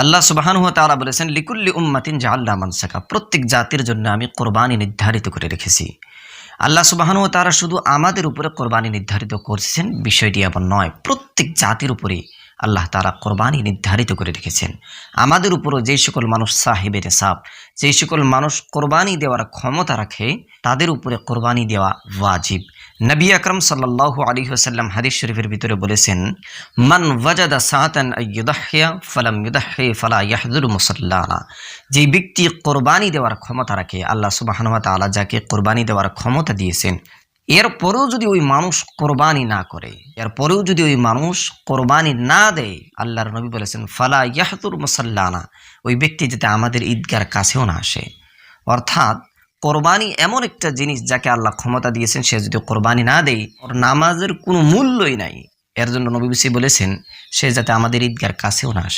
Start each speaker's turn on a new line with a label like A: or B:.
A: আল্লাহ সুবহানাহু ওয়া তাআলা বলেছেন, লিকুল্লি উম্মাতিন জাআলনা মানসাকা, প্রত্যেক জাতির জন্য আমি কোরবানি নির্ধারিত করে রেখেছি। আল্লাহ সুবহানাহু ওয়া তাআলা শুধু আমাদের উপরে কোরবানি নির্ধারিত করছেন বিষয়টি এমন নয়, প্রত্যেক জাতির উপরে আল্লাহ তাআলা কোরবানি নির্ধারিত করে রেখেছেন। আমাদের উপরও যেই সকল মানুষ সাহিবে নিসাব, যেই সকল মানুষ কোরবানি দেওয়ার ক্ষমতা রাখে, তাদের উপরে কোরবানি দেওয়া ওয়াজিব। নবী আকরাম সাল্লাল্লাহু আলাইহি ওয়াসাল্লাম হাদিস শরীফের ভিতরে বলেছেন, মান ওয়াজাদা সাআতান আইয়ুদাহহিয়া ফালাম ইউদাহহি ফালা ইয়াহযুরু মুসাল্লানা। যেই ব্যক্তি কোরবানি দেওয়ার ক্ষমতা রাখে, আল্লাহ সুবহানাহু ওয়া তাআলা যাকে কোরবানি দেওয়ার ক্ষমতা দিয়েছেন, এরপরেও যদি ওই মানুষ কোরবানি না করে, এরপরেও যদি ওই মানুষ কোরবানি না দেয়, আল্লাহর নবী বলেছেন ফালা ইয়াহযুরু মুসাল্লানা, ওই ব্যক্তি যাতে আমাদের ঈদগার কাছেও না আসে। অর্থাৎ কোরবানি এমন একটা জিনিস যাকে আল্লাহ ক্ষমতা দিয়েছেন, সে যদি কোরবানি না দেয়, ওর নামাজের কোনো মূল্যই নাই। এর জন্য নবী বলেছেন সে যাতে আমাদের ঈদগার কাছেও না আসে।